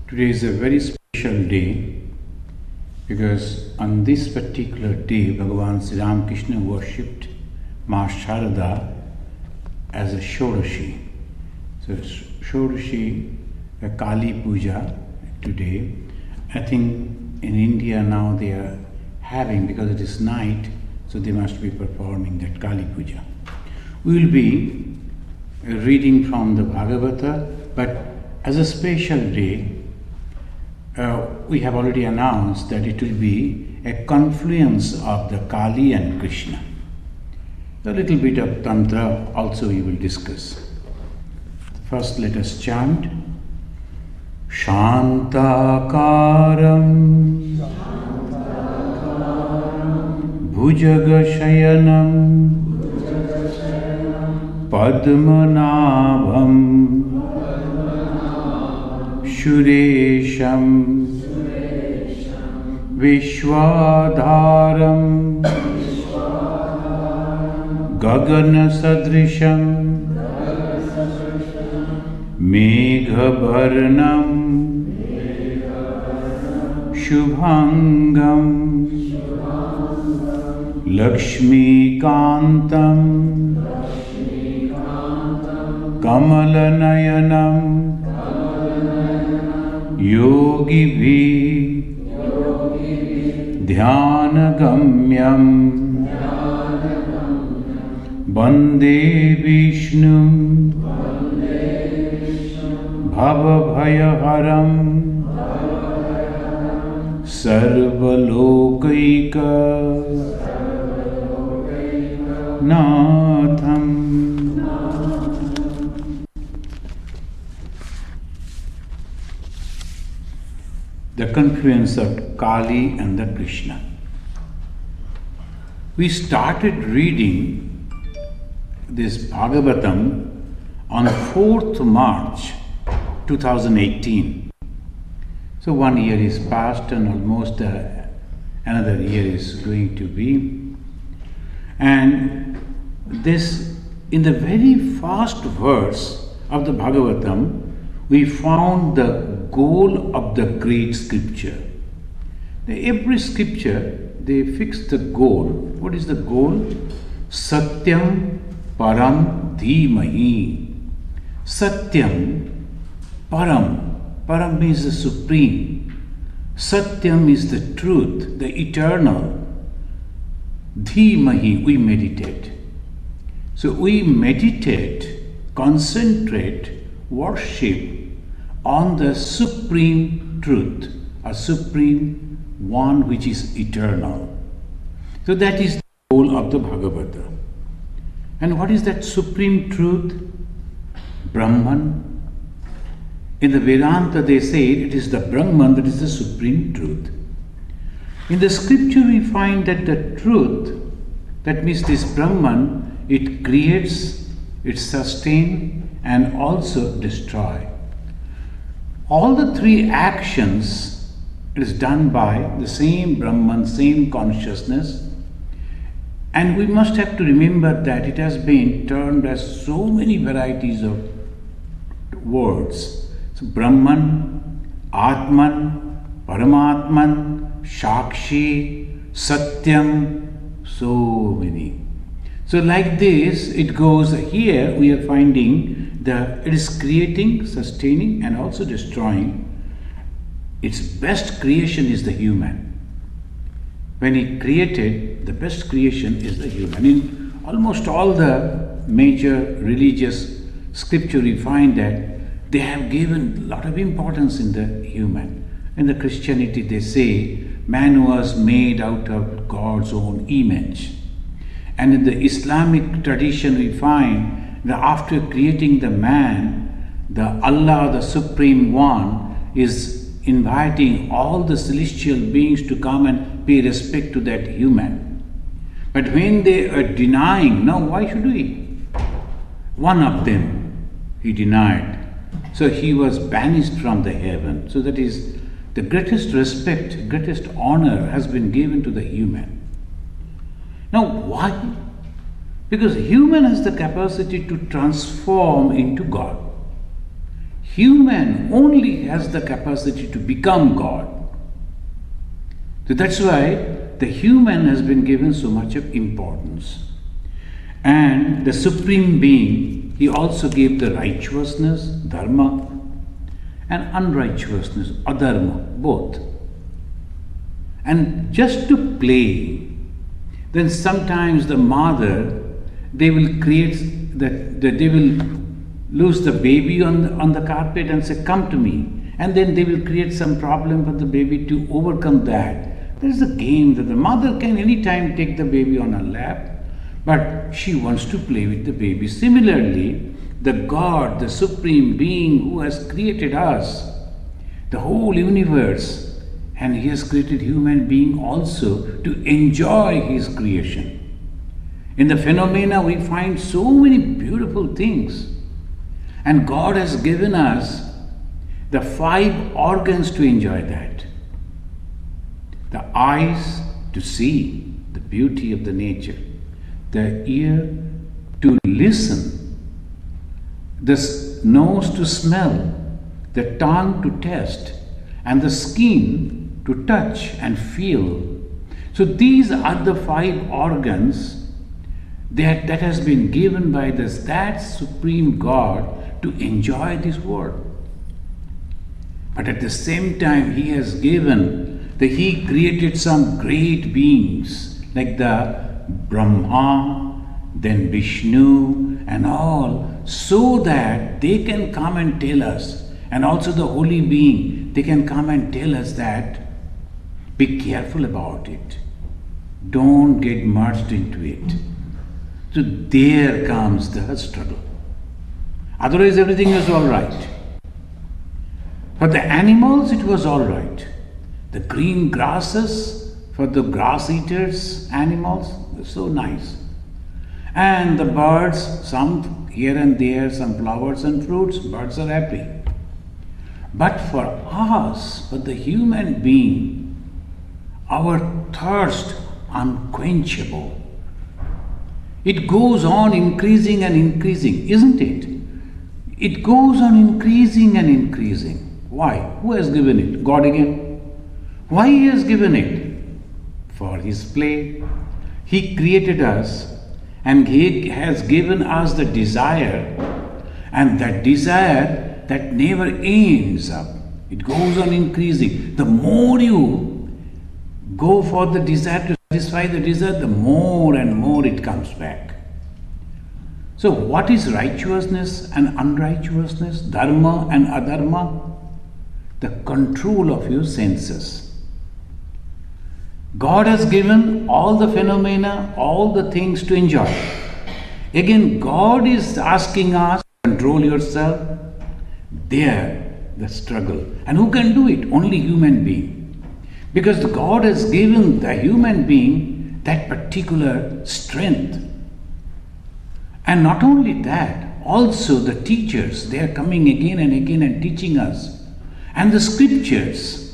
Today is a very special day because on this particular day, Bhagavan Sri Krishna worshipped Ma Sharada as a Shodashi. So Shodashi, a Kali Puja today. I think in India now they are having, because it is night, so they must be performing that Kali Puja. We will be reading from the Bhagavata, but as a special day, we have already announced that it will be a confluence of the Kali and Krishna. A little bit of Tantra also we will discuss. First let us chant Shantakaram Bhujagashayanam Padmanabham Shuresham Vishwadharam Gagana Sadrisham Meghabharnam Shubhangam Lakshmi Kantam Kamalanayanam Yogi Dhyanagamyam Bande Vishnu Bhavabhayaharam Sarvalokaika Natham. The confluence of Kali and the Krishna. We started reading this Bhagavatam on 4th March 2018. So 1 year is past and almost another year is going to be. And this, in the very first verse of the Bhagavatam, we found the goal of the great scripture. Every scripture, they fix the goal. What is the goal? Satyam Param Dhimahi. Satyam Param. Param means the supreme. Satyam is the truth, the eternal. Dhimahi, we meditate. So we meditate, concentrate, worship on the supreme truth, a supreme one which is eternal. So that is the goal of the Bhagavata. And what is that supreme truth? Brahman. In the Vedanta they say it is the Brahman that is the supreme truth. In the scripture we find that the truth, that means this Brahman, it creates, it sustains and also destroys. All the three actions is done by the same Brahman, same consciousness. And we must have to remember that it has been termed as so many varieties of words. So Brahman, Atman, Paramatman, Shakshi, Satyam, so many. So like this, it goes here, we are finding it is creating, sustaining and also destroying. Its best creation is the human. When he created, the best creation is the human. In almost all the major religious scripture we find that they have given a lot of importance in the human. In the Christianity they say man was made out of God's own image. And in the Islamic tradition we find that after creating the man, the Allah, the Supreme One, is inviting all the celestial beings to come and pay respect to that human. But when they are denying, no, why should we? One of them, he denied. So he was banished from the heaven. So that is the greatest respect, greatest honor has been given to the human. Now why? Because human has the capacity to transform into God. human only has the capacity to become God. So that's why the human has been given so much of importance. And the Supreme Being, he also gave the righteousness, dharma, and unrighteousness, adharma, both. And just to play, then sometimes the mother, they will create that they will lose the baby on the carpet and say, come to me. And then they will create some problem for the baby to overcome that. There is a game that the mother can anytime take the baby on her lap, but she wants to play with the baby. Similarly, the God, the Supreme Being who has created us, the whole universe, and he has created human being also to enjoy his creation. In the phenomena we find so many beautiful things. And God has given us the 5 organs to enjoy that. The eyes to see the beauty of the nature, the ear to listen, the nose to smell, the tongue to taste, and the skin to touch and feel. So these are the 5 organs that has been given by that Supreme God to enjoy this world. But at the same time, he has given he created some great beings like the Brahma, then Vishnu and all, so that they can come and tell us, and also the holy being, they can come and tell us that be careful about it. Don't get merged into it. So there comes the struggle. Otherwise everything was all right. For the animals it was all right. The green grasses for the grass eaters, animals, they're so nice. And the birds, some here and there, some flowers and fruits, birds are happy. But for us, for the human being, our thirst unquenchable. It goes on increasing and increasing, isn't it? It goes on increasing and increasing. Why? Who has given it? God again. Why he has given it? For his play. He created us and he has given us the desire, and that desire that never ends up. It goes on increasing. The more you go for the desire to satisfy the desire, the more and more it comes back. So what is righteousness and unrighteousness, dharma and adharma? The control of your senses. God has given all the phenomena, all the things to enjoy. Again, God is asking us, control yourself. There, the struggle. And who can do it? Only human being. Because God has given the human being that particular strength. And not only that, also the teachers, they are coming again and again and teaching us. And the scriptures,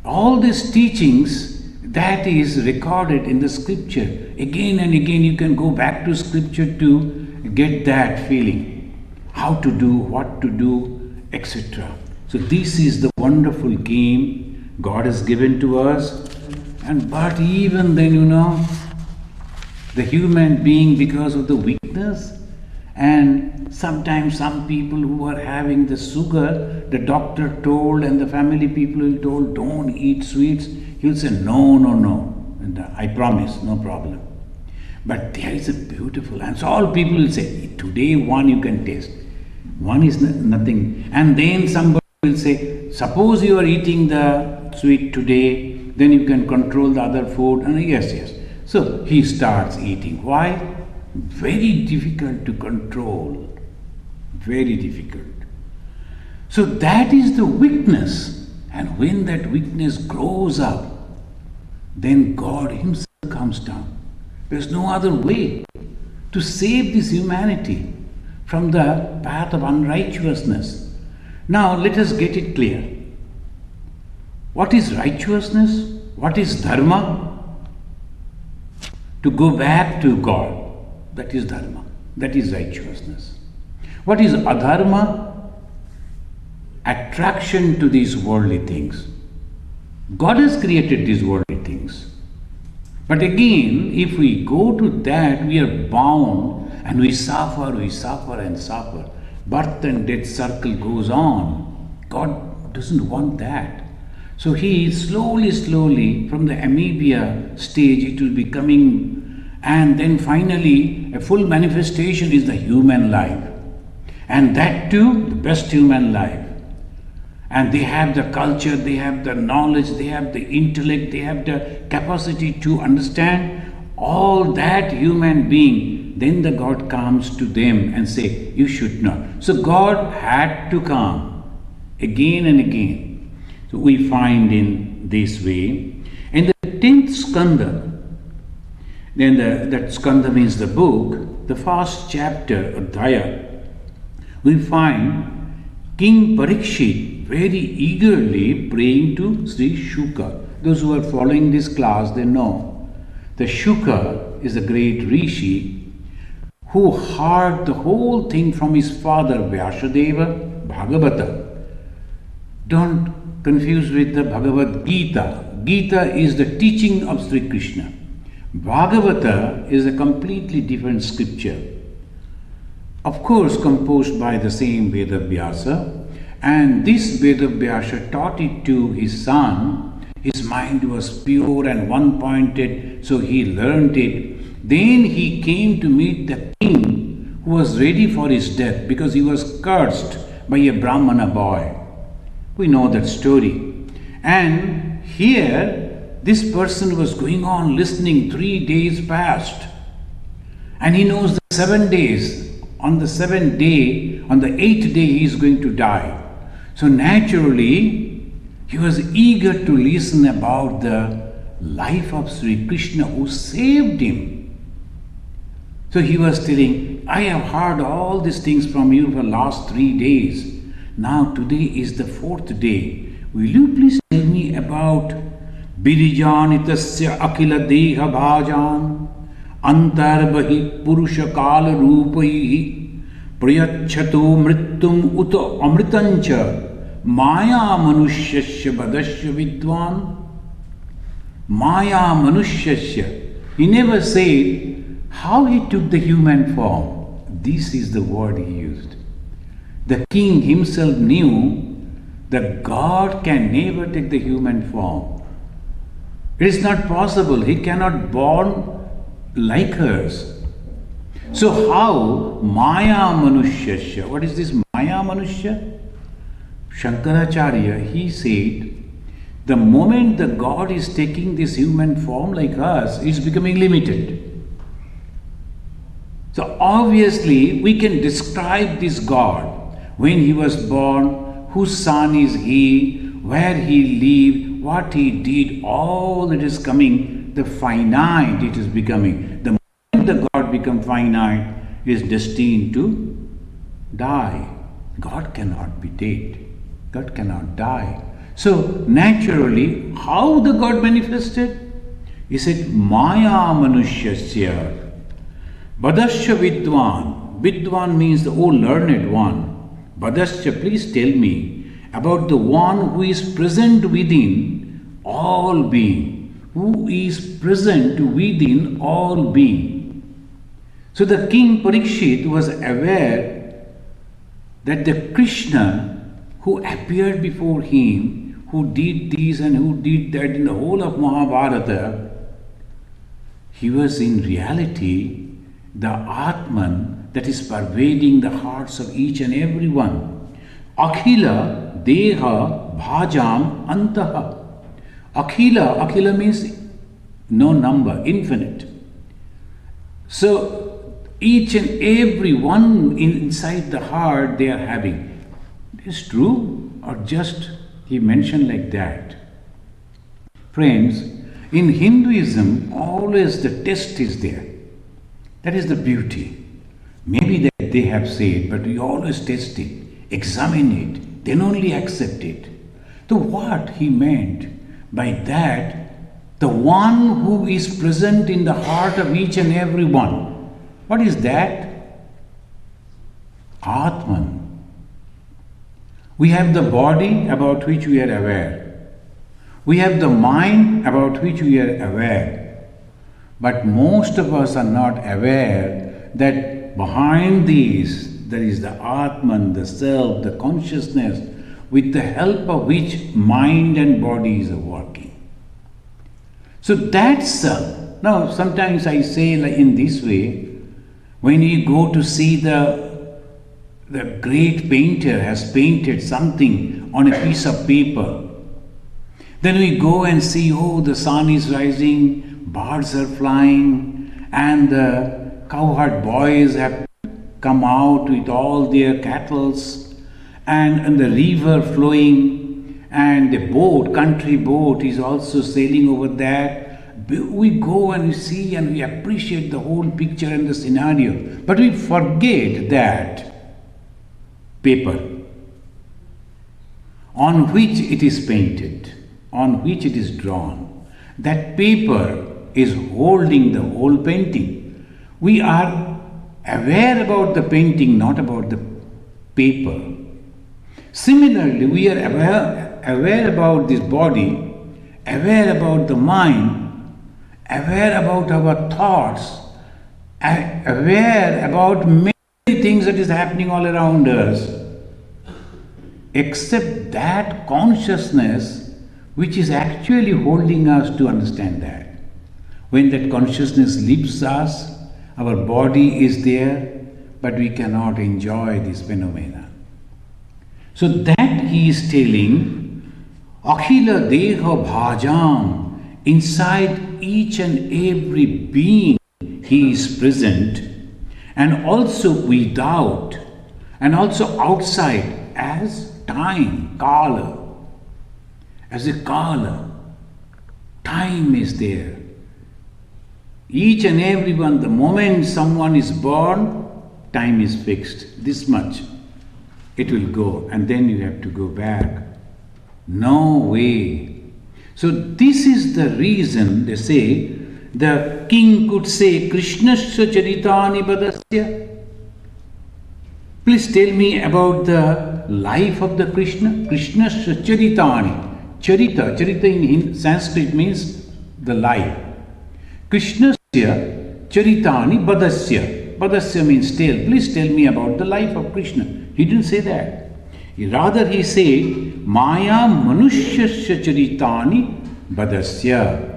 all these teachings that is recorded in the scripture, again and again you can go back to scripture to get that feeling. How to do, what to do, etc. So this is the wonderful game God has given to us. But even then, the human being, because of the weakness, and sometimes some people who are having the sugar, the doctor told and the family people will told, don't eat sweets. He'll say, no. And I promise, no problem. But there is a beautiful, and so all people will say, today one you can taste. One is nothing. And then somebody will say, suppose you are eating the sweet today, then you can control the other food. And yes. So he starts eating. Why? Very difficult to control. Very difficult. So that is the weakness. And when that weakness grows up, then God himself comes down. There's no other way to save this humanity from the path of unrighteousness. Now let us get it clear. What is righteousness? What is dharma? To go back to God. That is dharma. That is righteousness. What is adharma? attraction to these worldly things. God has created these worldly things. But again, if we go to that, we are bound and we suffer and suffer. Birth and death circle goes on. God doesn't want that. So He slowly, from the amoeba stage, it will be coming, and then finally, a full manifestation is the human life. And that too, the best human life. And they have the culture, they have the knowledge, they have the intellect, they have the capacity to understand all that human being. Then the God comes to them and say, you should not. So God had to come again and again. So we find in this way. In the 10th skanda, then that skanda means the book, the first chapter, Adhyaya, we find King Parikshit very eagerly praying to Sri Shuka. Those who are following this class, they know. The Shuka is a great rishi who heard the whole thing from his father Vyasadeva, Bhagavatam. Don't confuse with the Bhagavad Gita. Gita is the teaching of Sri Krishna. Bhagavata is a completely different scripture. Of course, composed by the same Vedavyasa. And this Vedavyasa taught it to his son. His mind was pure and one-pointed, so he learned it. Then he came to meet the king who was ready for his death because he was cursed by a Brahmana boy. We know that story. And here, this person was going on listening. 3 days passed. And he knows the 7 days. On the 7th day, on the 8th day, he is going to die. So naturally, he was eager to listen about the life of Sri Krishna who saved him. So he was telling, I have heard all these things from you for the last 3 days. Now today is the 4th day. Will you please tell me about Birijanitasya Akila Deha Bhajan Antarbahi Purusha Kala Rupaihi Prayachato Mritum Uta Amritancha Maya Manushasya Badasya Vidwan. Maya Manushasya. He never said how he took the human form. This is the word he used. The king himself knew that God can never take the human form. It is not possible. He cannot born like us. So how Maya Manushya? What is this Maya Manushya? Shankaracharya, he said, the moment the God is taking this human form like us, he is becoming limited. So obviously we can describe this God when he was born, whose son is he, where he lived, what he did, all that is coming, the finite it is becoming. The the God become finite is destined to die. God cannot be dead. God cannot die. So naturally, how the God manifested? He said, Maya Manushasya Badasya Vidwan. Vidwan means the learned one. Badasya, please tell me about the one who is present within all being. Who is present within all being. So the king Parikshit was aware that the Krishna who appeared before him, who did this and who did that in the whole of Mahabharata, he was in reality the Atman that is pervading the hearts of each and every one. Akhila Deha Bhajam Antaha. Akhila means no number, infinite. So each and every one inside the heart they are having. Is true or just he mentioned like that? Friends, in Hinduism always the test is there. That is the beauty. Maybe that they have said, but we always test it, examine it, then only accept it. So what he meant by that, the one who is present in the heart of each and every one. What is that? Atman. We have the body about which we are aware. We have the mind about which we are aware. But most of us are not aware that behind these there is the Atman, the self, the consciousness, with the help of which mind and bodies are working. So that self. Now sometimes I say like in this way, when you go to see the great painter has painted something on a piece of paper, then we go and see, oh, the sun is rising, birds are flying, and the cowherd boys have come out with all their cattle, and the river flowing, and the boat, country boat is also sailing over there. We go and we see and we appreciate the whole picture and the scenario, but we forget that paper on which it is painted, on which it is drawn. That paper is holding the whole painting. We are aware about the painting, not about the paper. Similarly, we are aware about this body, aware about the mind, aware about our thoughts, aware about many things that is happening all around us, except that consciousness which is actually holding us to understand that. When that consciousness leaves us, our body is there, but we cannot enjoy this phenomena. So that he is telling, Akhila Deha Bhajam, inside each and every being he is present, and also without, and also outside as time, kala. As a kala, time is there. Each and every one, the moment someone is born, time is fixed, this much. It will go, and then you have to go back. No way. So this is the reason they say, the king could say, Krishnasya charitani badasya. Please tell me about the life of the Krishna. Krishnasya charitani. Charita in Sanskrit means the life. Krishnasya charitani badasya. Badasya means tell. Please tell me about the life of Krishna. He didn't say that. Rather he said, Maya manushya charitani badasya.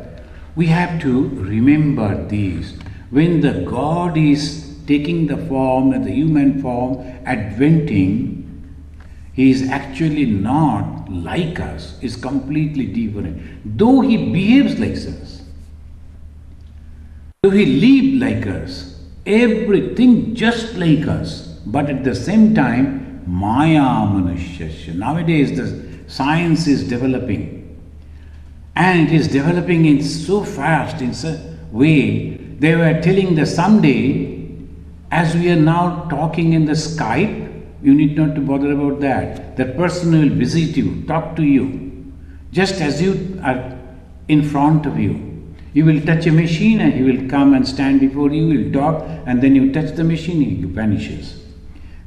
We have to remember these. When the God is taking the form, the human form, adventing, he is actually not like us, is completely different. Though he behaves like us, though he lives like us, everything just like us, but at the same time, Maya Manushya. Nowadays the science is developing, and it is developing in so fast, in such way. They were telling that someday, as we are now talking in the Skype, you need not to bother about that. That person will visit you, talk to you, just as you are in front of you. You will touch a machine and he will come and stand before you, will talk, and then you touch the machine, he vanishes.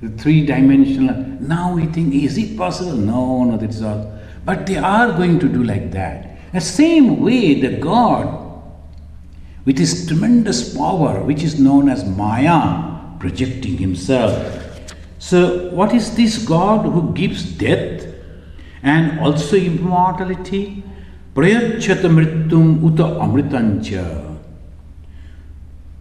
The three-dimensional. Now we think, is it possible? No, that's all. But they are going to do like that. The same way the God, with his tremendous power, which is known as Maya, projecting himself. So what is this God who gives death and also immortality? Prayachata mrityum uta amritancha.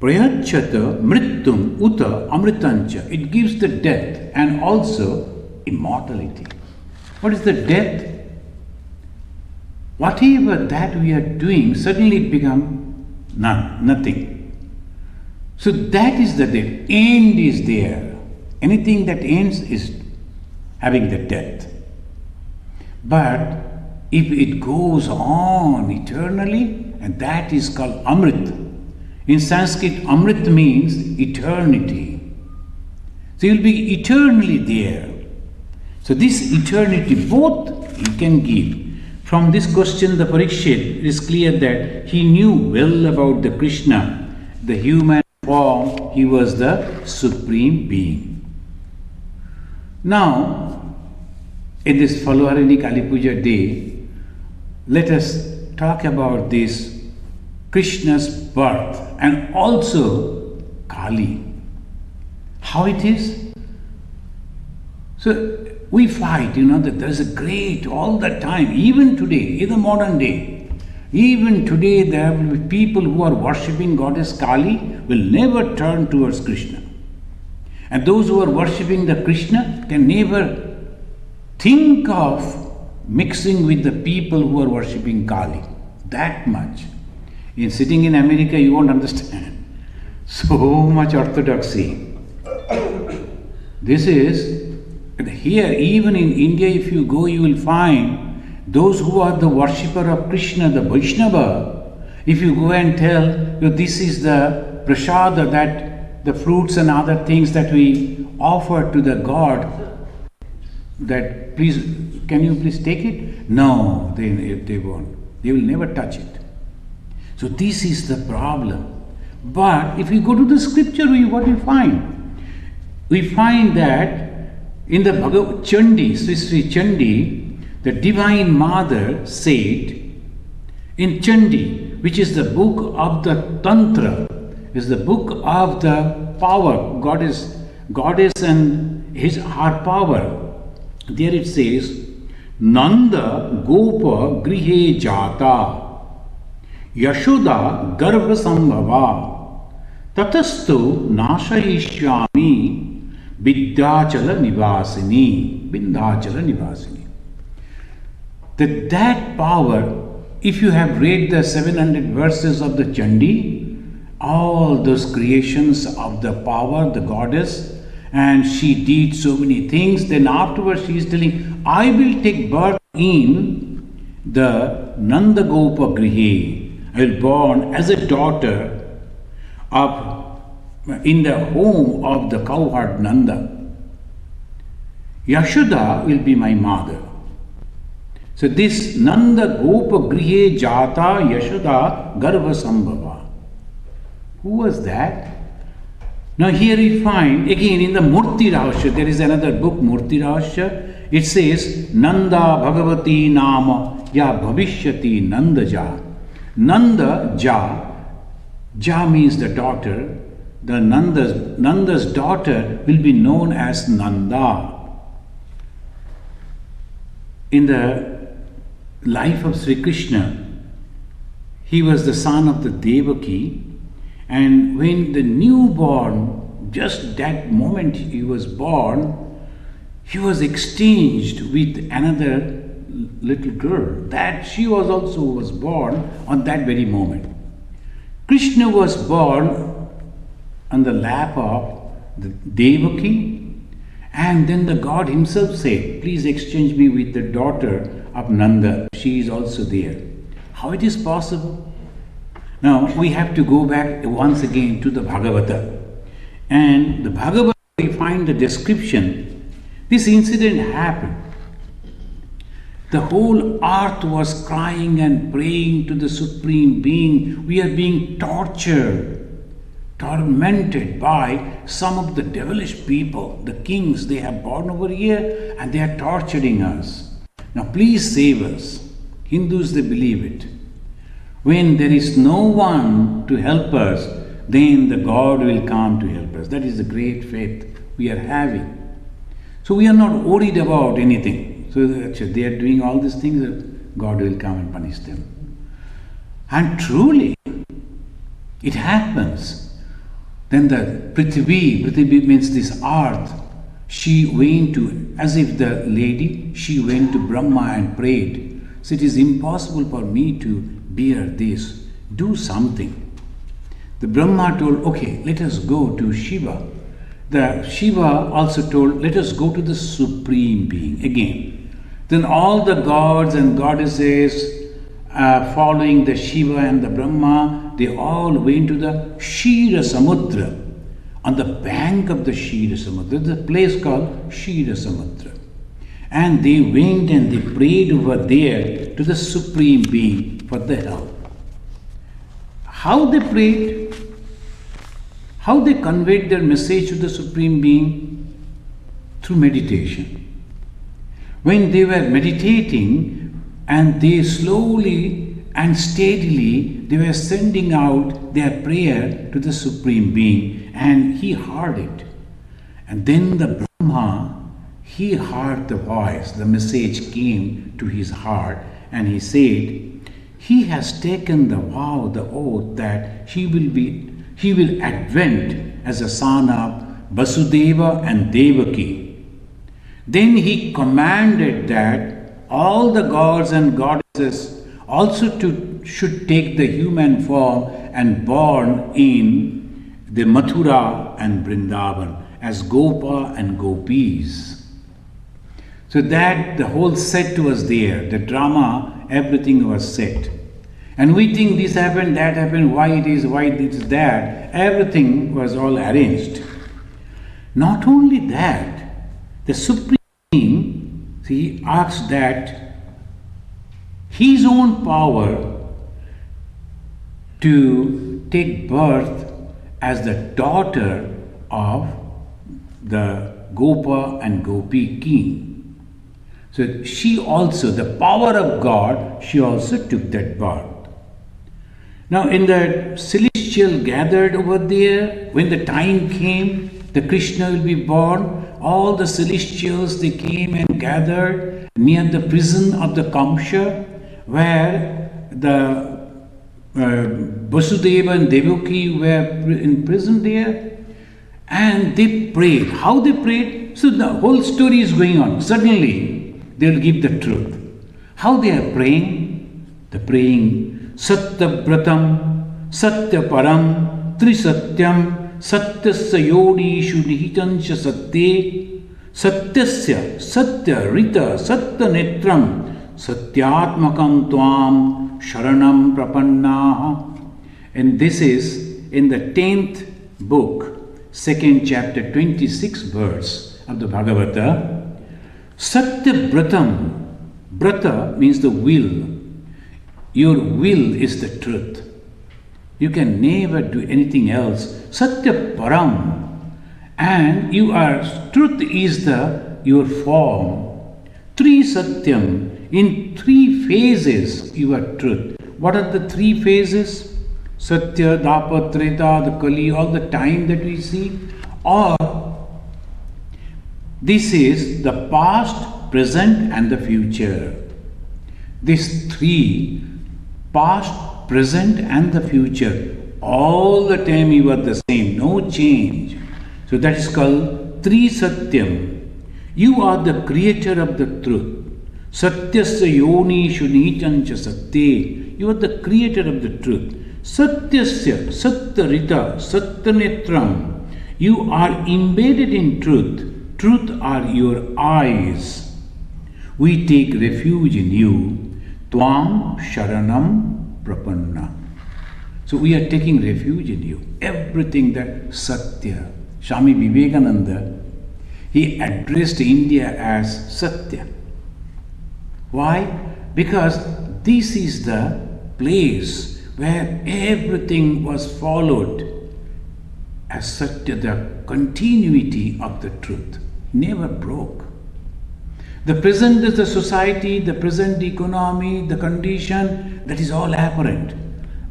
Prayachata mrityum uta amritancha. It gives the death and also immortality. What is the death? Whatever that we are doing, suddenly it becomes nothing. So that is the death. End is there. Anything that ends is having the death. But if it goes on eternally, and that is called Amrit. In Sanskrit, Amrit means eternity. So you will be eternally there. So this eternity, both he can give. From this question, the Parikshit, it is clear that he knew well about the Krishna, the human form. He was the supreme being. Now, in this Phaluharini Kali Puja day, let us talk about this Krishna's birth and also Kali. How it is? So we fight, that there is a great, all the time, even today, in the modern day, even today there will be people who are worshipping goddess Kali will never turn towards Krishna. And those who are worshipping the Krishna can never think of mixing with the people who are worshipping Kali. That much. In sitting in America, you won't understand. So much orthodoxy. This is, here even in India, if you go, you will find those who are the worshipper of Krishna, the Vaishnava. If you go and tell, this is the prasada, that the fruits and other things that we offer to the God, that please, can you please take it? No, they won't. They will never touch it. So this is the problem. But if we go to the scripture, what do we find? We find that in the Bhagavad Chandi, Sri Chandi, the Divine Mother said, in Chandi, which is the book of the Tantra, is the book of the power, goddess and her power. There it says, Nanda Gopa Grihe Jata Yashoda Garva Sambhava Tatastu Nashahishyami Vindhyachala Nivasini. That power, if you have read the 700 verses of the Chandi, all those creations of the power, the goddess, and she did so many things, then afterwards she is telling, I will take birth in the Nanda Gopa Grihe. I will born as a daughter in the home of the cowherd Nanda. Yashoda will be my mother. So this Nanda Gopa Grihe Jata Yashoda Garva Sambhava. Who was that? Now here we find, again in the Murti Rahasya, there is another book, Murti Rahasya. It says, Nanda Bhagavati Nama Ya Bhavishyati Nanda Ja. Nanda Ja. Ja means the daughter. The Nanda's daughter will be known as Nanda. In the life of Sri Krishna, he was the son of the Devaki, and when the newborn, just that moment he was born, he was exchanged with another little girl, that she was born on that very moment. Krishna was born on the lap of the Devaki, and then the God himself said, please exchange me with the daughter of Nanda. She is also there. How it is possible? Now we have to go back once again to the Bhagavata. And the Bhagavata, we find the description. This incident happened. The whole earth was crying and praying to the Supreme Being. We are being tortured, tormented by some of the devilish people, the kings. They have born over here and they are torturing us. Now please save us. Hindus, they believe it. When there is no one to help us, then the God will come to help us. That is the great faith we are having. So we are not worried about anything. So they are doing all these things, God will come and punish them. And truly, it happens. Then the Prithvi means this earth, she went to, as if the lady, she went to Brahma and prayed. So it is impossible for me to bear this. Do something. The Brahma told, okay, let us go to Shiva. The Shiva also told, let us go to the Supreme Being again. Then all the gods and goddesses following the Shiva and the Brahma, they all went to the Shira Samudra. On the bank of the Shira Samudra, there's a place called Shira Samudra. And they went and they prayed over there to the Supreme Being for the help. How they prayed? How they conveyed their message to the Supreme Being? Through meditation. When they were meditating and they slowly and steadily they were sending out their prayer to the Supreme Being, and he heard it. And then the Brahma, he heard the voice, the message came to his heart, and he said, he has taken the vow, the oath that he will advent as a son of Vasudeva and Devaki. Then he commanded that all the gods and goddesses also should take the human form and born in the Mathura and Vrindavan as Gopa and Gopis. So that the whole set was there, the drama, everything was set. And we think this happened, that happened, why it is that. Everything was all arranged. Not only that, the Supreme Being, he asked that his own power to take birth as the daughter of the Gopa and Gopi king. So she also, the power of God, she also took that birth. Now in the celestial gathered over there, when the time came, the Krishna will be born, all the celestials, they came and gathered near the prison of the Kamsha, where the Vasudeva and Devaki were in prison there, and they prayed. How they prayed? So the whole story is going on. Suddenly, they will give the truth. How they are praying? They're praying, Satya Bratam, Satya Param, Trisatyam, Satyasya Yodishu Nihitancha Satye, Satyasya Satya Rita Satya Netram, Satyatmakam Tvam Sharanam Prapannaha. And this is in the 10th book, 2nd chapter, 26th verse of the Bhagavata. Satya Bratam, Brata means the will. Your will is the truth. You can never do anything else. Satya Param. And you are, truth is your form. Tri Satyam. In 3 phases you are truth. What are the 3 phases? Satya, Dapa, Treta, the Kali, all the time that we see. Or this is the past, present and the future. These 3, past, present and the future, all the time you are the same, no change. So that is called Tri Satyam. You are the creator of the truth. Satyasya Yoni Shunitancha Satye. You are the creator of the truth. Satyasya Satyarita Satyanetram. You are embedded in truth. Truth are your eyes. We take refuge in you. Tvam Sharanam Prapanna. So we are taking refuge in you. Everything that Satya. Swami Vivekananda, he addressed India as Satya. Why? Because this is the place where everything was followed as Satya, the continuity of the truth. Never broke. The present is the society, the present economy, the condition, that is all apparent.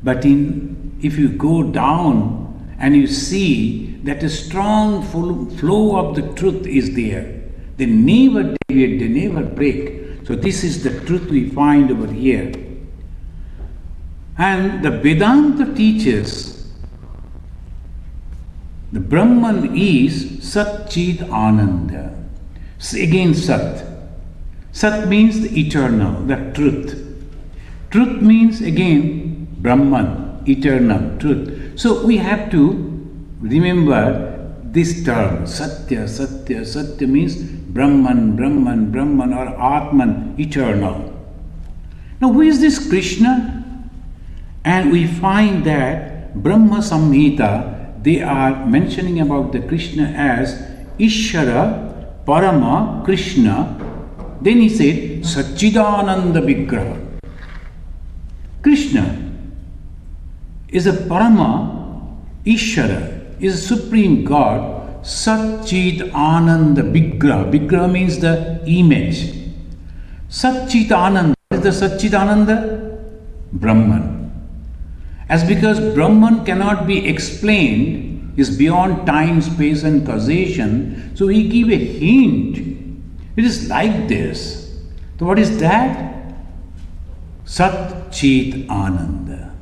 But if you go down and you see that a strong flow of the truth is there, they never deviate, they never break. So this is the truth we find over here. And the Vedanta teaches the Brahman is Sat Chit Ananda. Again Sat. Sat means the eternal, the truth. Truth means again Brahman, eternal, truth. So we have to remember this term, Satya, Satya. Satya means Brahman, Brahman, Brahman or Atman, eternal. Now who is this Krishna? And we find that Brahma Samhita, they are mentioning about the Krishna as Ishvara, Parama, Krishna. Then he said, Satchidananda Vigraha. Krishna is a Parama, Ishvara, is a Supreme God, Satchid Ananda Vigraha. Vigraha means the image. Satchitananda. What is the Satchitananda? Brahman. As because Brahman cannot be explained, is beyond time, space and causation, so we give a hint. It is like this. So what is that? Sat Chit Ananda.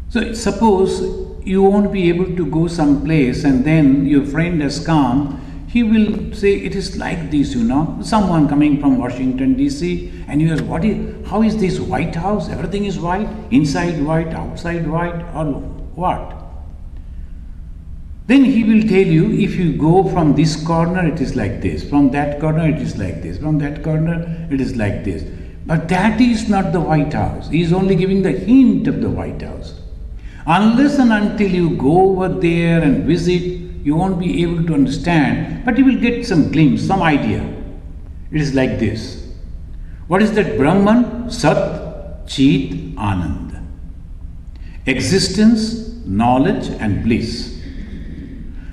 So suppose you won't be able to go someplace and then your friend has come, he will say it is like this, someone coming from Washington DC and you ask, how is this White House? Everything is white, inside white, outside white, or what? Then he will tell you, if you go from this corner it is like this, from that corner it is like this, from that corner it is like this. But that is not the White House. He is only giving the hint of the White House. Unless and until you go over there and visit, you won't be able to understand, but you will get some glimpse, some idea. It is like this. What is that Brahman? Sat Chit Ananda. Existence, knowledge and bliss.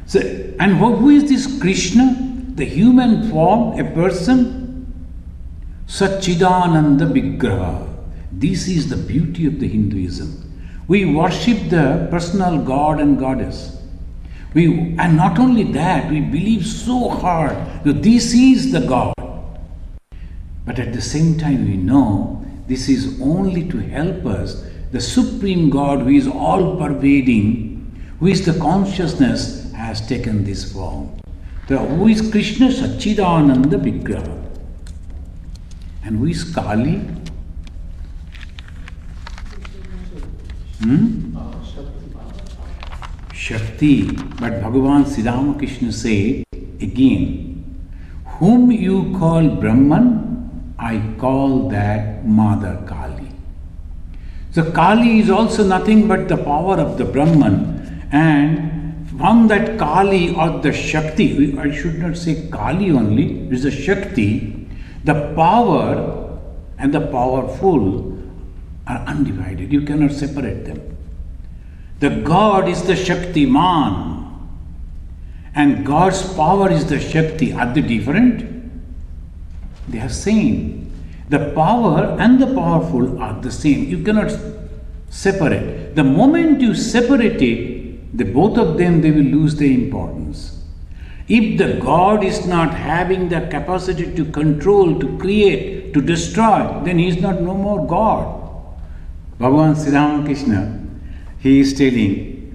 So, and who is this Krishna? The human form, a person? Satchidananda Vigraha. This is the beauty of the Hinduism. We worship the personal God and Goddess. And not only that, we believe so hard that this is the God. But at the same time, we know this is only to help us. The Supreme God, who is all pervading, who is the consciousness, has taken this form. Who is Krishna? Satchidananda Vigraha. And who is Kali? Shakti. But Bhagavan Sri Ramakrishna said again, whom you call Brahman, I call that Mother Kali. So Kali is also nothing but the power of the Brahman, and from that Kali or the Shakti, I should not say Kali only, it is the Shakti, the power and the powerful are undivided. You cannot separate them. The God is the Shaktiman and God's power is the Shakti. Are they different? They are same. The power and the powerful are the same. You cannot separate. The moment you separate it, the both of them, they will lose their importance. If the God is not having the capacity to control, to create, to destroy, then he is not no more God. Bhagavan Sri Ramakrishna, he is telling,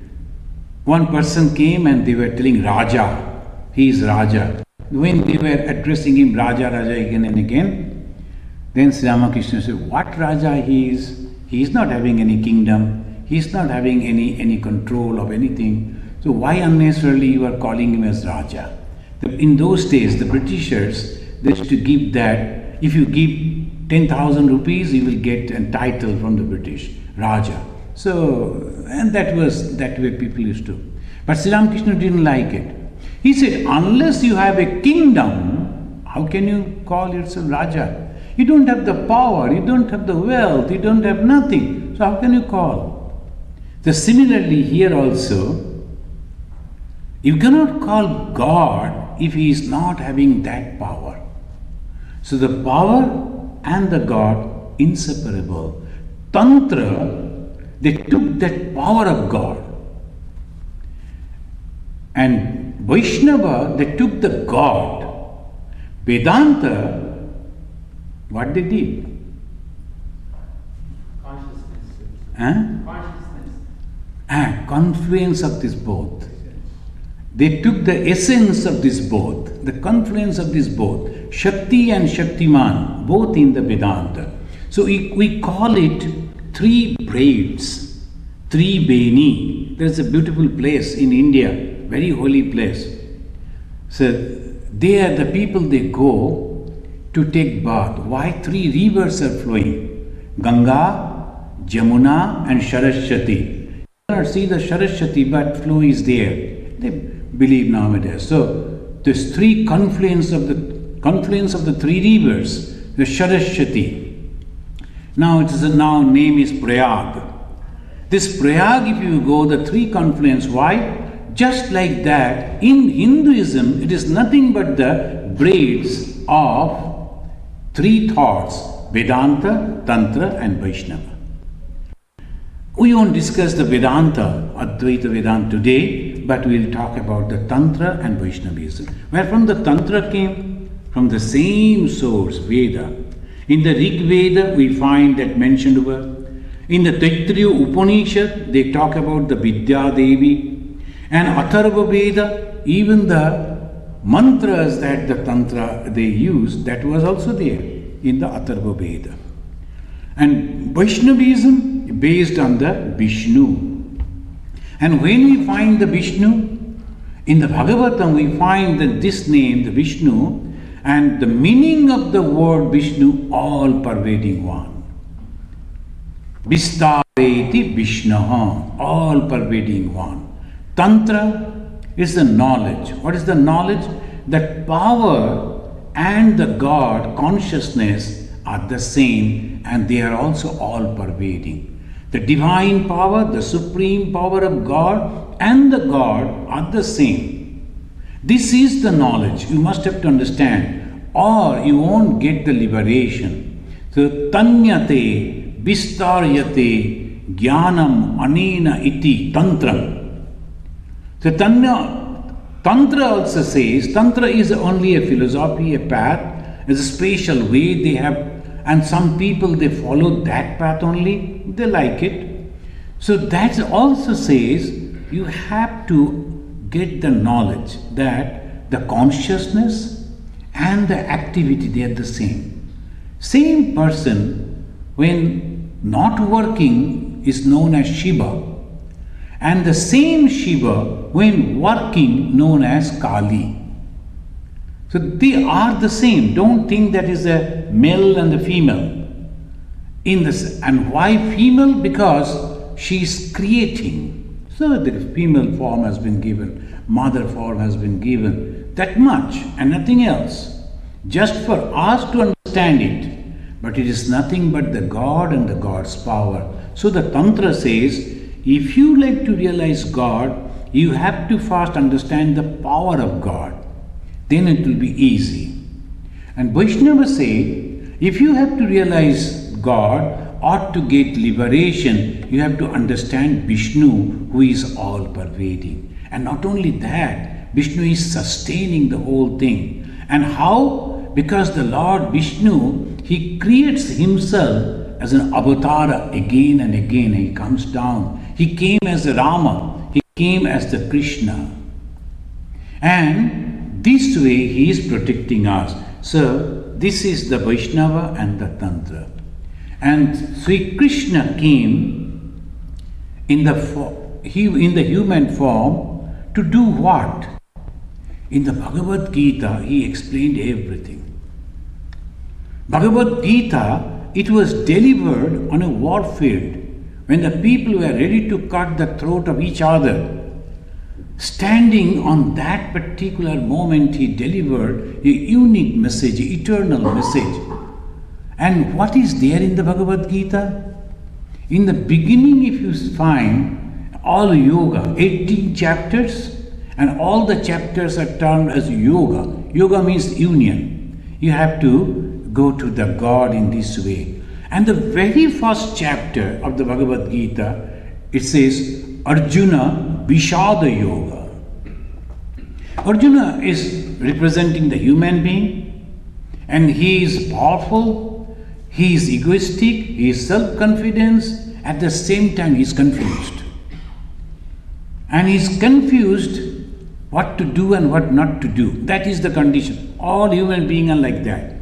one person came and they were telling Raja, he is Raja. When they were addressing him Raja, Raja again and again, then Sri Ramakrishna said, what Raja he is? He is not having any kingdom, he is not having any control of anything. So why unnecessarily you are calling him as Raja? In those days, the Britishers, they used to give that, if you give 10,000 rupees, you will get a title from the British, Raja. So, and that was that way people used to. But Sri Ramakrishna didn't like it. He said, unless you have a kingdom, how can you call yourself Raja? You don't have the power, you don't have the wealth, you don't have nothing. So how can you call? So similarly here also, you cannot call God if he is not having that power. So the power and the God, inseparable. Tantra, they took that power of God. And Vaishnava, they took the God. Vedanta, what they did? Consciousness. Consciousness. Confluence of this both. They took the essence of this both, the confluence of this both, Shakti and Shaktiman, both in the Vedanta. So we call it three braids, Tribeni. There is a beautiful place in India, very holy place. So there the people, they go to take bath. Why? Three rivers are flowing, Ganga, Jamuna and Saraswati. You cannot see the Saraswati, but flow is there. They believe nowadays. So this three confluence of the three rivers, the Saraswati. Now it is now name is Prayag. This Prayag, if you go, the three confluence. Why? Just like that, in Hinduism, it is nothing but the braids of three thoughts: Vedanta, Tantra and Vaishnava. We won't discuss the Vedanta, Advaita Vedanta today, but we'll talk about the Tantra and Vaishnavism. Where from the Tantra came? From the same source, Veda. In the Rig Veda, we find that mentioned over. In the Taittiriya Upanishad, they talk about the Vidya Devi. And Atharva Veda, even the mantras that the Tantra they use, that was also there in the Atharva Veda. And Vaishnavism based on the Vishnu. And when we find the Vishnu, in the Bhagavatam we find that this name, the Vishnu, and the meaning of the word Vishnu, all pervading one. Vistareti Vishnaha, all pervading one. Tantra is the knowledge. What is the knowledge? That power and the God, consciousness, are the same and they are also all pervading. The divine power, the supreme power of God and the God are the same. This is the knowledge you must have to understand, or you won't get the liberation. So, tanyate, vistaryate, jnanam, anena iti, tantram. So, Tantra also says, Tantra is only a philosophy, a path, is a special way they have, and some people they follow that path only, they like it. So that also says you have to get the knowledge that the consciousness and the activity they are the same. Same person when not working is known as Shiva, and the same Shiva when working known as Kali. So they are the same. Don't think that is a male and the female. In this, and why female? Because she is creating. So the female form has been given, mother form has been given, that much and nothing else. Just for us to understand it. But it is nothing but the God and the God's power. So the Tantra says, if you like to realize God, you have to first understand the power of God. Then it will be easy. And Vaishnava say, if you have to realize God or to get liberation, you have to understand Vishnu, who is all pervading. And not only that, Vishnu is sustaining the whole thing. And how? Because the Lord Vishnu, he creates himself as an avatar again and again. He comes down. He came as a Rama. He came as the Krishna. And this way he is protecting us. So this is the Vaishnava and the Tantra. And Sri Krishna came in the human form to do what? In the Bhagavad Gita he explained everything. Bhagavad Gita, it was delivered on a war field when the people were ready to cut the throat of each other. Standing on that particular moment, he delivered a unique message, eternal message. And what is there in the Bhagavad Gita? In the beginning, if you find all yoga, 18 chapters, and all the chapters are termed as yoga. Yoga means union. You have to go to the God in this way. And the very first chapter of the Bhagavad Gita, it says, Arjuna Vishada Yoga. Arjuna is representing the human being, and he is powerful, he is egoistic, he is self-confidence, at the same time he is confused. And he is confused what to do and what not to do. That is the condition. All human beings are like that.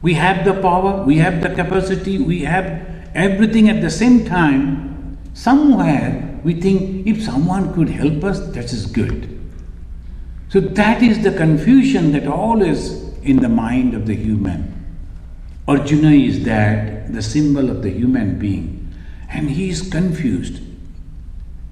We have the power, we have the capacity, we have everything at the same time. Somewhere we think if someone could help us, that is good. So that is the confusion that always in the mind of the human. Arjuna is that, the symbol of the human being, and he is confused.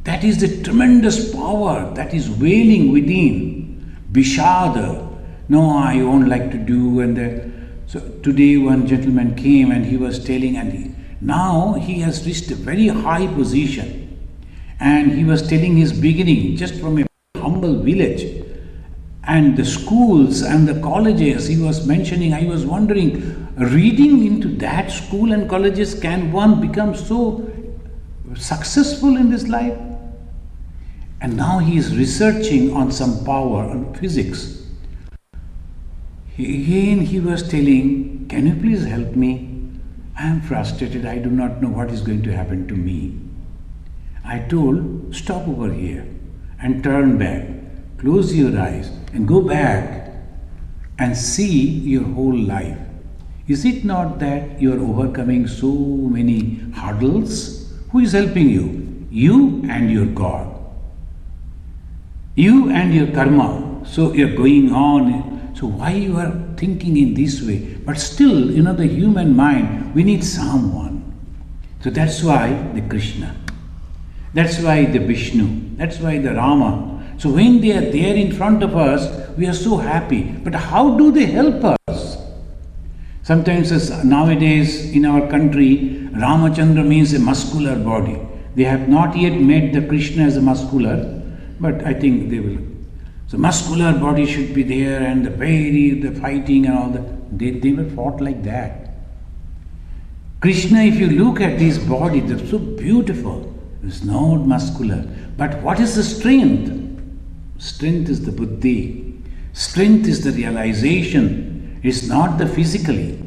That is the tremendous power that is wailing within. Vishada. No, I won't like to do. So today one gentleman came and he was telling, now he has reached a very high position. And he was telling his beginning just from a humble village. And the schools and the colleges he was mentioning, I was wondering, reading into that school and colleges, can one become so successful in this life? And now he is researching on some power, on physics. Again he was telling, can you please help me? I am frustrated, I do not know what is going to happen to me. I told, stop over here and turn back, close your eyes and go back and see your whole life. Is it not that you are overcoming so many hurdles? Who is helping you? You and your God. You and your karma. So you are going on. So why you are thinking in this way? But still, the human mind, we need someone. So that's why the Krishna. That's why the Vishnu. That's why the Rama. So when they are there in front of us, we are so happy. But how do they help us? Sometimes nowadays in our country, Ramachandra means a muscular body. They have not yet met the Krishna as a muscular, but I think they will. So muscular body should be there, and the fighting and all that. They were fought like that. Krishna, if you look at his body, they're so beautiful. It's not muscular. But what is the strength? Strength is the buddhi. Strength is the realization. It's not the physically.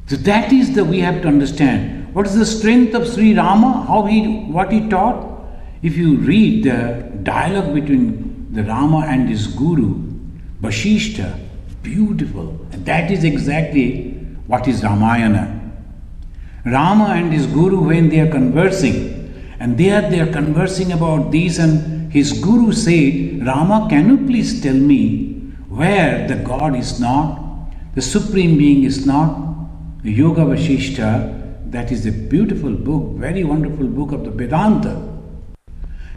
So that is we have to understand. What is the strength of Sri Rama? What he taught? If you read the dialogue between the Rama and his guru, Vashishta, beautiful. And that is exactly what is Ramayana. Rama and his guru, when they are conversing, and they are conversing about this, and his guru said, Rama, can you please tell me where the God is not, the Supreme Being is not? The Yoga Vashishta, that is a beautiful book, very wonderful book of the Vedanta.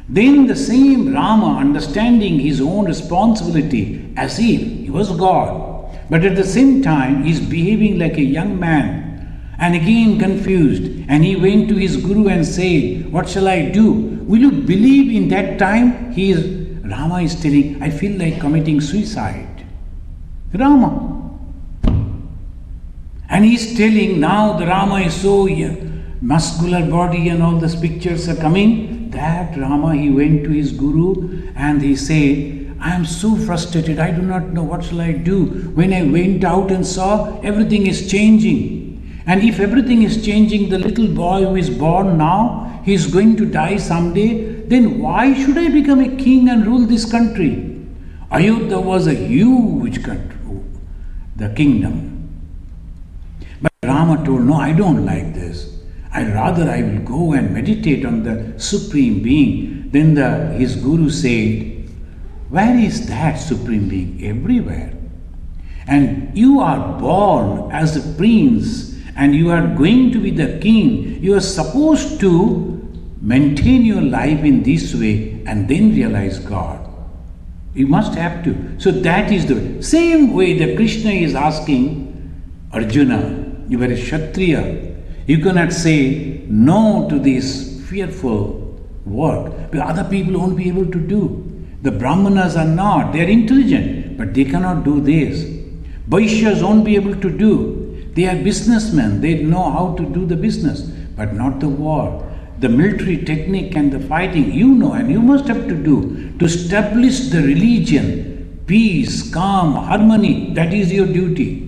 Then the same Rama, understanding his own responsibility as if he was God, but at the same time he is behaving like a young man, and again confused, and he went to his guru and said, what shall I do? Will you believe in that time Rama is telling, I feel like committing suicide. Rama. And he is telling, now the Rama is so muscular body and all these pictures are coming. That Rama, he went to his guru and he said, I am so frustrated, I do not know what shall I do. When I went out and saw, everything is changing. And if everything is changing, the little boy who is born now, he is going to die someday, then why should I become a king and rule this country? Ayodhya was a huge country, the kingdom. But Rama told, no, I don't like this. I will go and meditate on the Supreme Being. Then his guru said, where is that Supreme Being? Everywhere. And you are born as a prince and you are going to be the king. You are supposed to maintain your life in this way and then realize God. You must have to. So that is the way. Same way that Krishna is asking Arjuna, you are a Kshatriya. You cannot say no to this fearful work, but other people won't be able to do. The Brahmanas are not. They are intelligent, but they cannot do this. Vaishyas won't be able to do. They are businessmen. They know how to do the business, but not the war. The military technique and the fighting, you know, and you must have to do. To establish the religion, peace, calm, harmony, that is your duty.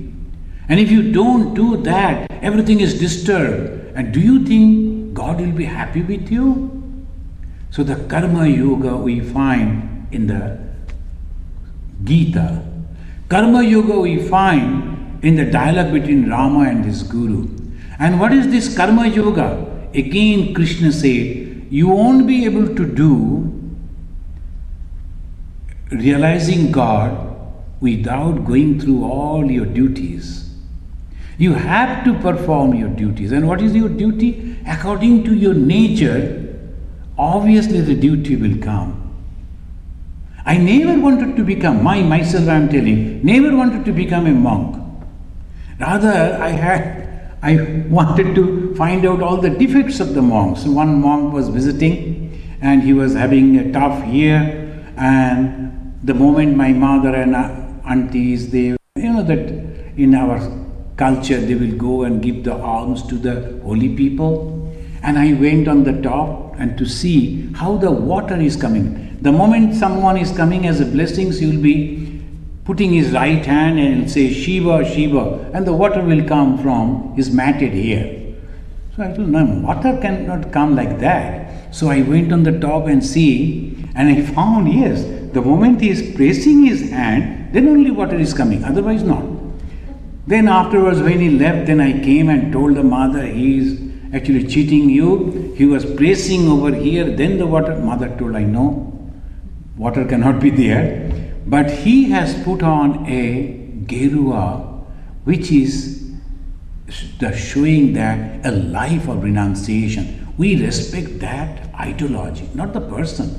And if you don't do that, everything is disturbed. And do you think God will be happy with you? So the Karma Yoga we find in the Gita. Karma Yoga we find in the dialogue between Rama and his Guru. And what is this Karma Yoga? Again Krishna said, you won't be able to do realizing God without going through all your duties. You have to perform your duties. And what is your duty? According to your nature, obviously the duty will come. I never wanted to become, myself I am telling, never wanted to become a monk. Rather, I wanted to find out all the defects of the monks. One monk was visiting and he was having a tough year, and the moment my mother and aunties, they, that in our culture, they will go and give the alms to the holy people. And I went on the top and to see how the water is coming. The moment someone is coming as a blessings, he will be putting his right hand and say Shiva, Shiva, and the water will come from his matted hair. So I told him, no, water cannot come like that. So I went on the top and see, and I found, yes, the moment he is pressing his hand, then only water is coming, otherwise not. Then afterwards when he left, then I came and told the mother, he is actually cheating you. He was pressing over here, then the water. Mother told, I know, water cannot be there. But he has put on a gerua, which is the showing that a life of renunciation. We respect that ideology, not the person.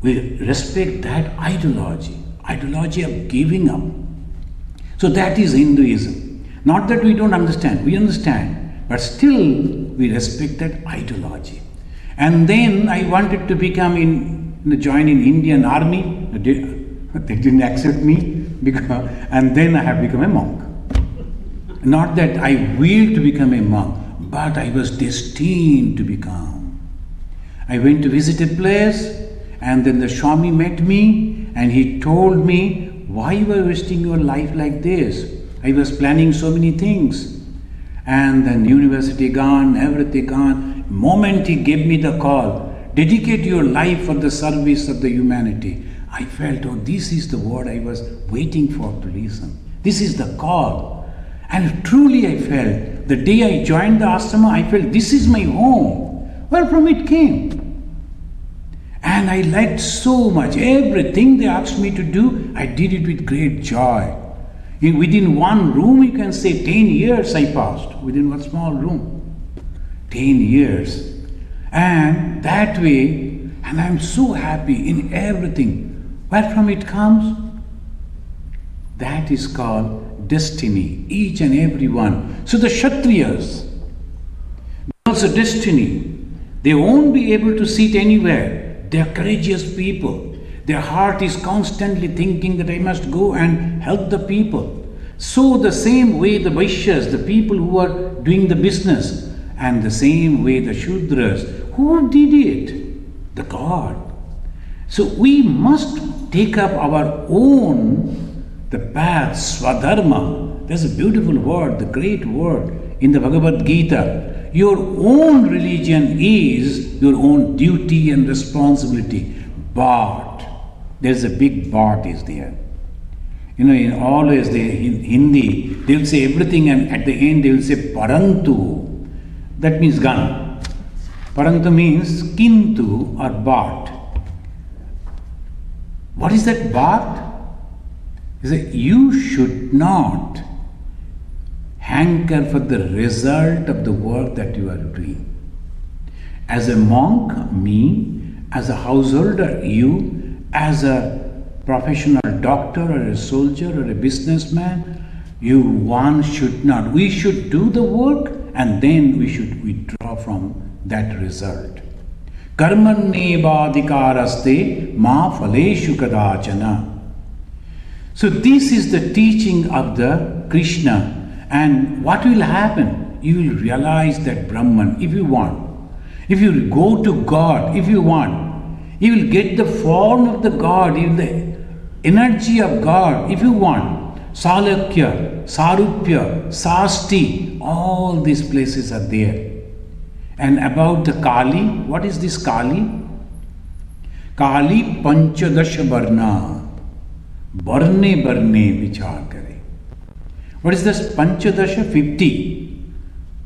We respect that ideology of giving up. So that is Hinduism. Not that we don't understand, we understand, but still we respect that ideology. And then I wanted to join in Indian army. They didn't accept me, and then I have become a monk. Not that I willed to become a monk, but I was destined to become. I went to visit a place, and then the Swami met me, and he told me, why you are wasting your life like this? I was planning so many things. And then university gone, everything gone. Moment he gave me the call, dedicate your life for the service of the humanity. I felt, oh, this is the word I was waiting for to listen. This is the call. And truly I felt, the day I joined the ashrama, I felt this is my home. Where from it came? And I liked so much. Everything they asked me to do, I did it with great joy. Within one room, you can say 10 years I passed. Within one small room. 10 years. And that way, and I'm so happy in everything. Where from it comes? That is called destiny. Each and every one. So the Kshatriyas, also destiny. They won't be able to sit anywhere. They are courageous people. Their heart is constantly thinking that I must go and help the people. So the same way the Vaishyas, the people who are doing the business, and the same way the Shudras, who did it? The God. So we must take up our own, the path, Swadharma. There's a beautiful word, the great word in the Bhagavad Gita. Your own religion is your own duty and responsibility. But there's a big but is there. Always in Hindi, they will say everything and at the end they will say parantu. That means gun. Parantu means kintu or but. What is that but? Is that you should not hanker for the result of the work that you are doing. As a monk, me, as a householder, you, as a professional doctor or a soldier or a businessman, one should not. We should do the work and then we should withdraw from that result. Karmannevadhikaraste ma phaleshu kadachana. So this is the teaching of the Krishna. And what will happen? You will realize that Brahman, if you want. If you go to God, if you want, you will get the form of the God, the energy of God, if you want. Salakya, Sarupya, Sasti, all these places are there. And about the Kali, what is this Kali? Kali Panchadasha Varna. Barne vichar kare. What is this Panchadasha? 50.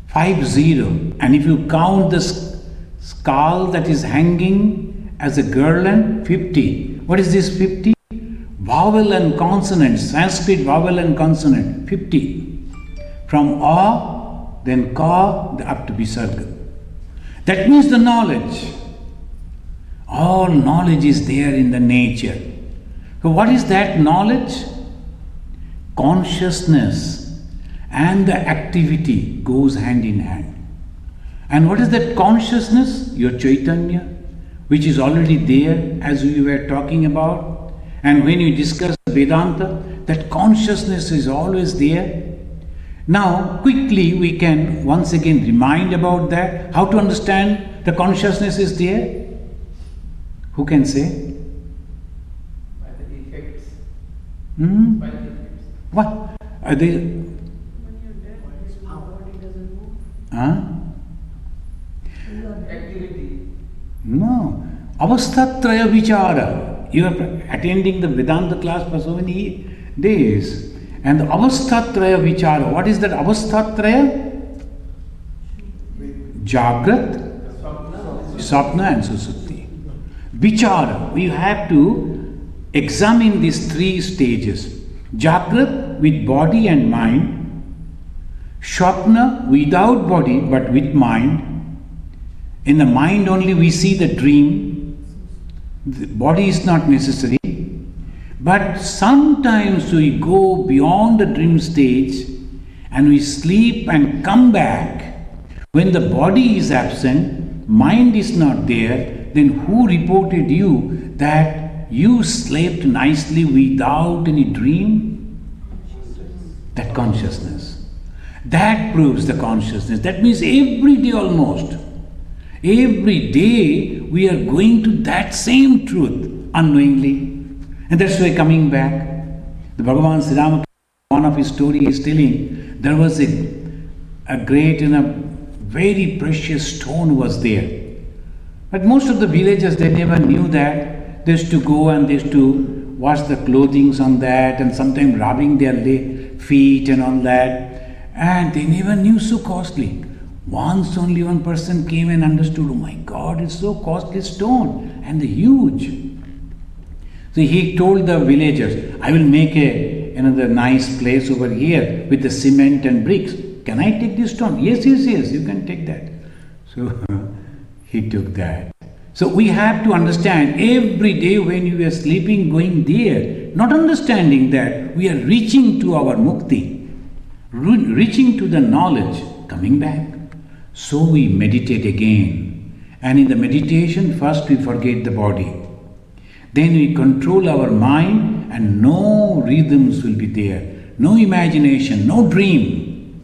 50. And if you count the skull that is hanging as a garland, 50. What is this 50? Vowel and consonant, Sanskrit vowel and consonant, 50. From A, then Ka, up to Visarga. That means the knowledge. All knowledge is there in the nature. So what is that knowledge? Consciousness and the activity goes hand in hand. And what is that consciousness? Your Chaitanya, which is already there as we were talking about. And when you discuss Vedanta, that consciousness is always there. Now, quickly we can once again remind about that, how to understand the consciousness is there. Who can say? By the effects. Hmm? By the effects. What? Are they? When you're dead, your body doesn't move. Huh? When you're dead. Activity. No. Avastatraya vichara. You are attending the Vedanta class for so many days. And the avastatraya vichara. What is that avastatraya? Jagrat, Sapna and Susupti. Vichara. We have to examine these three stages. Jagrat with body and mind. Swapna without body but with mind. In the mind only we see the dream. The body is not necessary. But sometimes we go beyond the dream stage and we sleep and come back. When the body is absent, mind is not there, then who reported you that you slept nicely without any dream? That consciousness. That proves the consciousness. That means every day almost. Every day we are going to that same truth unknowingly. And that's why coming back, the Bhagavan Sri Rama, one of his story is telling, there was a great and a very precious stone was there. But most of the villagers, they never knew that. They used to go and they used to wash the clothing on that and sometimes rubbing their feet and all that. And they never knew so costly. Once only one person came and understood, oh my God, it's so costly stone and huge. So he told the villagers, I will make another nice place over here with the cement and bricks. Can I take this stone? Yes, you can take that. So he took that. So we have to understand every day when you are sleeping, going there, not understanding that we are reaching to our mukti, reaching to the knowledge, coming back. So we meditate again. And in the meditation, first we forget the body. Then we control our mind and no rhythms will be there, no imagination, no dream.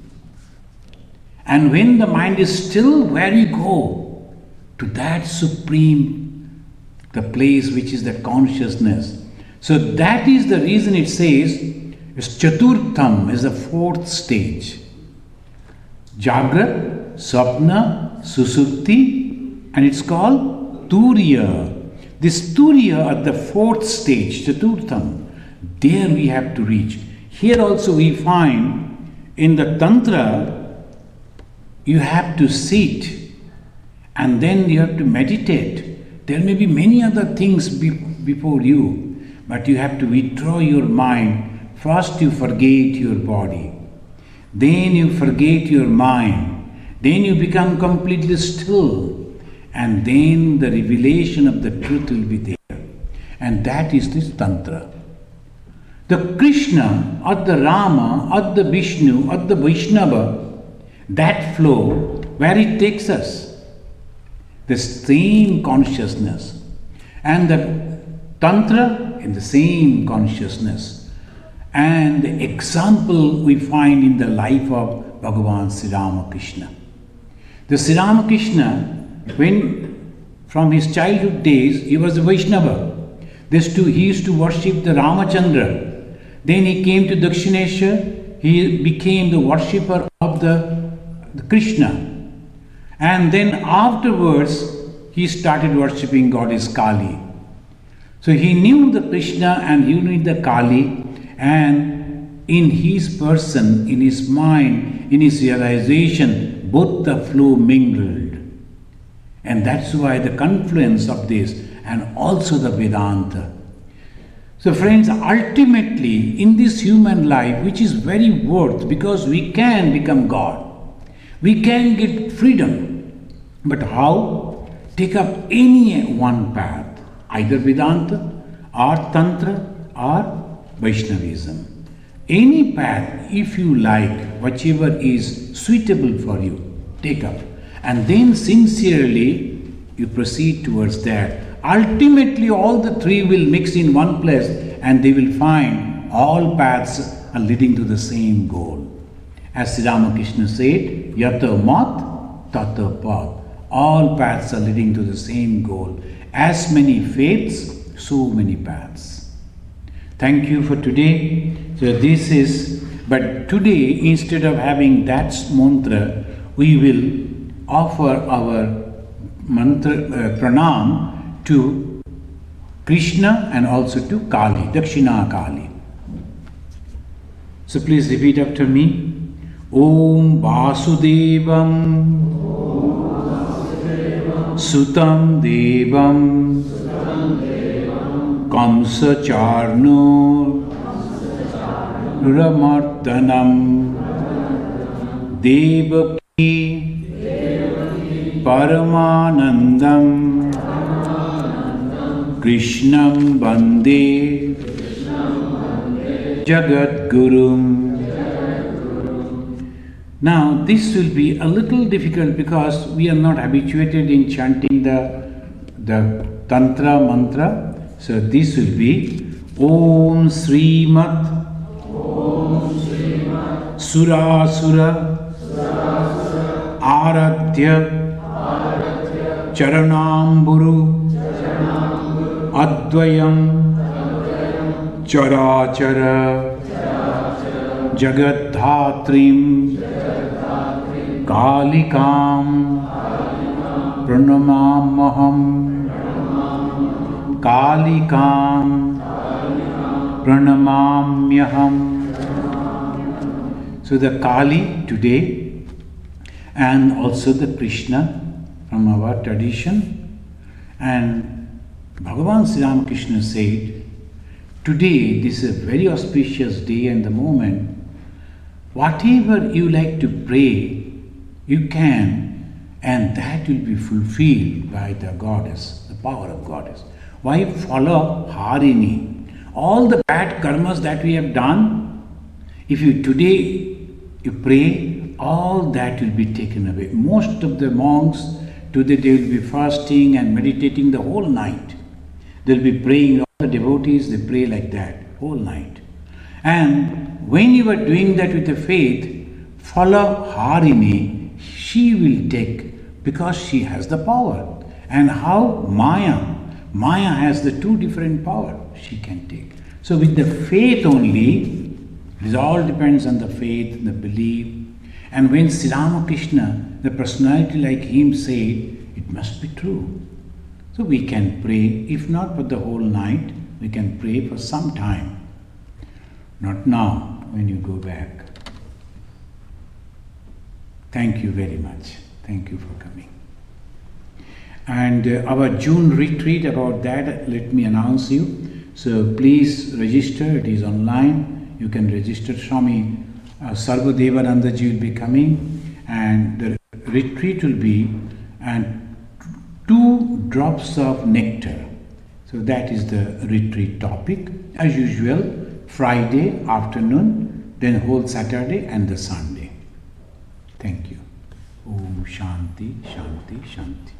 And when the mind is still, where you go? To that supreme, the place which is that consciousness. So that is the reason it says, Chaturtham is the fourth stage. Jagrat, Sapna, Susupti, and it's called Turiya. This Turiya at the fourth stage, Chaturtham, there we have to reach. Here also we find in the Tantra, you have to sit and then you have to meditate. There may be many other things before you, but you have to withdraw your mind. First you forget your body, then you forget your mind, then you become completely still. And then the revelation of the truth will be there. And that is this Tantra. The Krishna or the Rama or the Vishnu or the Vaishnava, that flow, where it takes us, the same consciousness. And the Tantra in the same consciousness. And the example we find in the life of Bhagavan Sri Ramakrishna. The Sri Ramakrishna, when from his childhood days he was a Vaishnava, he used to worship the Ramachandra. Then he came to Dakshinesha, he became the worshipper of the Krishna. And then afterwards he started worshipping goddess Kali. So he knew the Krishna and he knew the Kali, and in his person, in his mind, in his realization, both the flow mingled. And that's why the confluence of this and also the Vedanta. So friends, ultimately in this human life, which is very worth, because we can become God, we can get freedom. But how? Take up any one path, either Vedanta or Tantra or Vaishnavism. Any path, if you like, whichever is suitable for you, take up. And then sincerely you proceed towards that. Ultimately all the three will mix in one place and they will find all paths are leading to the same goal. As Sri Ramakrishna said, Yata mat, tata path. All paths are leading to the same goal. As many faiths, so many paths. Thank you for today. So this is, but today instead of having that mantra, we will offer our mantra pranam to Krishna and also to Kali, Dakshina Kali. So please repeat after me. Om Vasudevam Sutam Devam Kamsa Charno Ramartanam Devaki Paramanandam Krishnam Bande Jagat Gurum. Now this will be a little difficult because we are not habituated in chanting the Tantra mantra. So this will be Om Srimat Surasura Aradhya Charanamburu Advayam Charachara Jagadhatrim Kalikam Pranamamaham Kalikam Pranamamyaham. So the Kali today and also the Krishna from our tradition, and Bhagavan Sri Ramakrishna said, today this is a very auspicious day and the moment. Whatever you like to pray, you can, and that will be fulfilled by the goddess, the power of goddess. Why follow Harini? All the bad karmas that we have done, if you today you pray, all that will be taken away. Most of the monks today they will be fasting and meditating the whole night. They will be praying. All the devotees they pray like that whole night. And when you are doing that with the faith, follow Harini. She will take because she has the power. And how Maya has the two different power. She can take. So with the faith only, it all depends on the faith, the belief. And when Sri Ramakrishna, the personality like him said, it must be true. So we can pray, if not for the whole night, we can pray for some time. Not now, when you go back. Thank you very much. Thank you for coming. And our June retreat, about that, let me announce you. So please register, it is online. You can register. Swami Sarvadevananda ji will be coming, and the retreat will be and 2 drops of nectar. So that is the retreat topic. As usual, Friday afternoon, then whole Saturday and the Sunday. Thank you. Om Shanti, Shanti, Shanti.